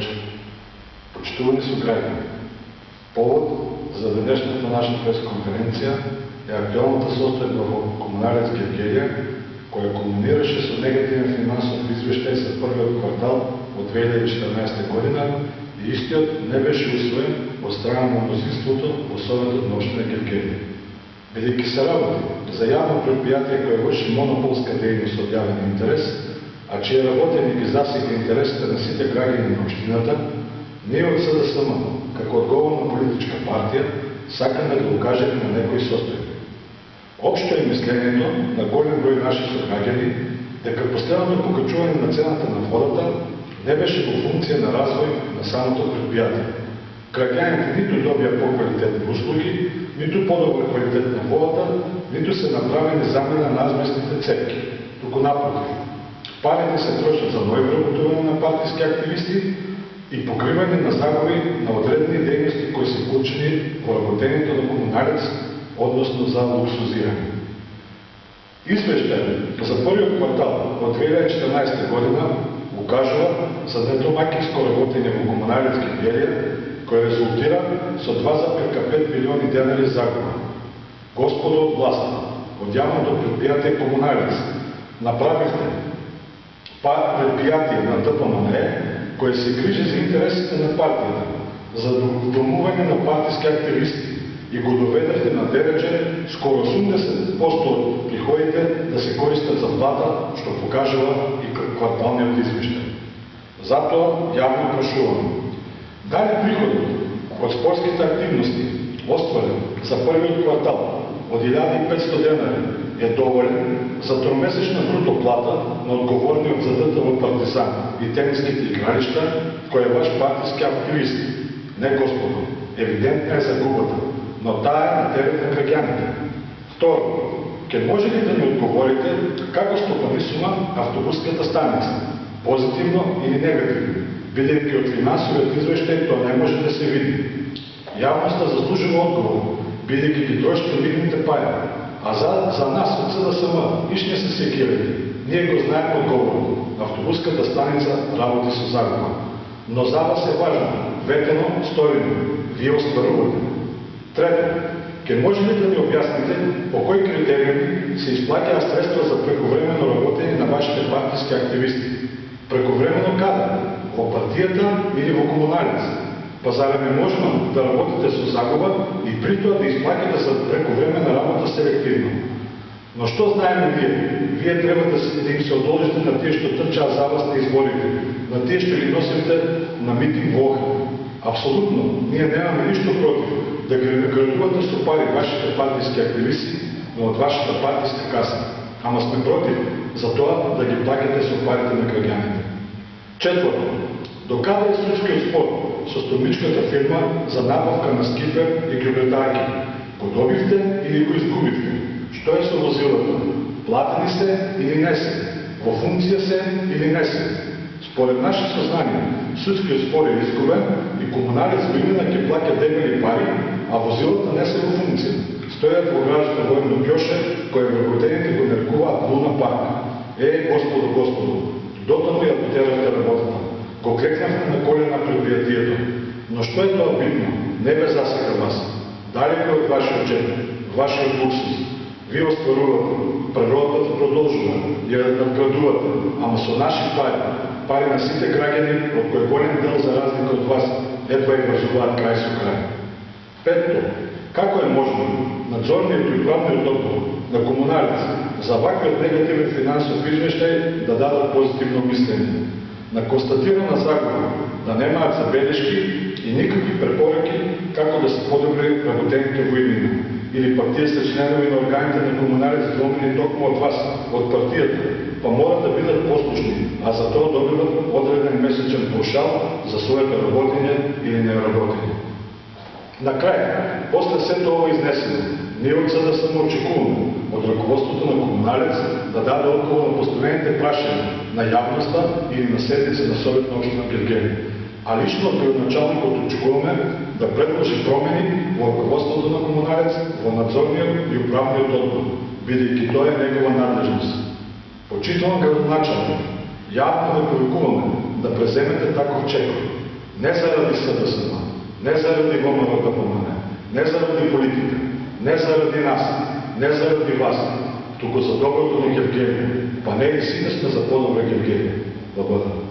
вечер. Почитувани суграđani, повод за днешната наша пресконференция е актуалната состојба во Комунарец Гергелија, која кулминираше со негативен финансов извештај за првиот квартал од 2014 година и истиот не беше усвоен од страна на мнозинството во Советот на општина Гергелија. Бидејќи се работи за јавно предпријатие кое врши монополска дејност од јавен интерес, а чие работење ги засега интересите на сите граѓани на општината, ние од СДСМ, како одговорна политичка партија, сакаме да укажеме на некои состојби. Општо е мислењето на голем број наши сограѓани дека последното покачување на цената на водата не беше во функција на развој на самото предпријатие. Граѓаните ниту добија поквалитетни услуги, ниту подобра квалитет на водата, ниту се направени замена на азбестните цевки. Туку напротив, парите се трошат за нови вработување на партиски активисти и покривање на загуби на одредени дејности кои се вклучени во работењето на Комунарец, односно за луксузирање. Извештај за првиот квартал од 2014 година укажува за недомаќинско работење во Комунарец Гергелија, кој резултира со 2,5 милиони денари загуба. Господо од власта, од јавното предпријатие Комунарец, направивте предпријатие на ДПМНЕ, кој се грижи за интересите на партијата, за домување на партиски активисти и го доведете на дереже скоро 80% од приходите да се користат за плата, што покажува и кварталниот извештај. Затоа јавно прашуваме: дали приходот од спортските активности остварен за првиот квартал од 1500 денари е доволен за тромесечна бруто плата на одговорниот за ДТВ Партизан и тениските игралишта, кој е ваш партиски активист? Не, господо, евидентна е загубата, но таа е на терет на граѓаните. Второ, ке може ли да ми одговорите како стопанисува автобуската станица? Позитивно или негативно? Бидејќи од финансовиот извештај тоа не може да се види. Јавноста заслужува одговор, бидејќи ги трошите видните пари, а за нас од СДСМ иш не се секирате. Ние го знаеме одговорот. Автобуската станица работи со загуба. Но за вас е важно, ветено, сторено, вие остварувате. Трето, ке може ли да ни објасните по кои критериуми се исплаќаа средства за прековремено работење на вашите партиски активисти? Прековремено каде? Во партијата или во Комунарец? Па зарем е можно да работите со загуба и при тоа да исплаќате за прековремена работа селективно? Но што знаеме вие? Вие треба да им се одолжите на тие што трчаа за вас на изборите, на тие што ги носите на митинг во Охрид. Апсолутно, ние немаме ништо против да ги наградувате со пари вашите партиски активисти, но од вашата партиска каса. Ама сме против за тоа да ги плаќате со парите на граѓаните. Четврто, докаде е судскиот спор со стомничката фирма за набавка на скипер и гјубретарки? Го добивте или го изгубивте? Што е со возилата? Платени се или не се? Во функција се или не се? Според наши сознанија, судскиот спор е изгубен и Комунарец година ќе плаќа дебели пари, а возилата не се во функција. Стојат во градот Војно Ѓоше, кој вработените го нарекуваат Луна парк. Господо, дотаму ја потеравте работата. Го клекнавте на колена предпријатието. Но што е тоа битно? Не бе засека вас. Далеко од вашиот джеб, вашиот луксус. Вие остварувате, природата продолжува, ја надградувате, ама со наши пари на сите граѓани, од кој голем дел за разлика од вас едва и врзуваат крај со крај. Петто, како е можно надзорниот и управниот одбор на Комунарец за ваквиот негативен финансов извештај да дадат позитивно мислење? На констатирана загуба да немаат забелешки и никакви препораки како да се подобри работењето во иднина? Или пак тие се членови на органите на Комунарец домени токму од вас, од партијата, па морат да бидат послушни, а за тоа добиват одреден месечен паушал за своето работење или неработење. На крај, после сето ова изнесено, ние од СДСМ очекуваме од раководството на Комунарец да даде одговор на поставените прашања на јавноста или на седница на Совет на општина Гергелија. А лично од градоначалникот очекуваме да предложи промени во раководството на Комунарец, во надзорниот и управниот одбор, бидејќи тоа е негова надлежност. Почитувам градоначалник, јавно ве повикуваме да преземете таков чекор. Не заради СДСМ, не заради ВМРО КПМН, не заради политика, не заради нас, не заради вас, туку за доброто на Гевгения. Па не и сите сме за по-добре Гевгения. Благодаря.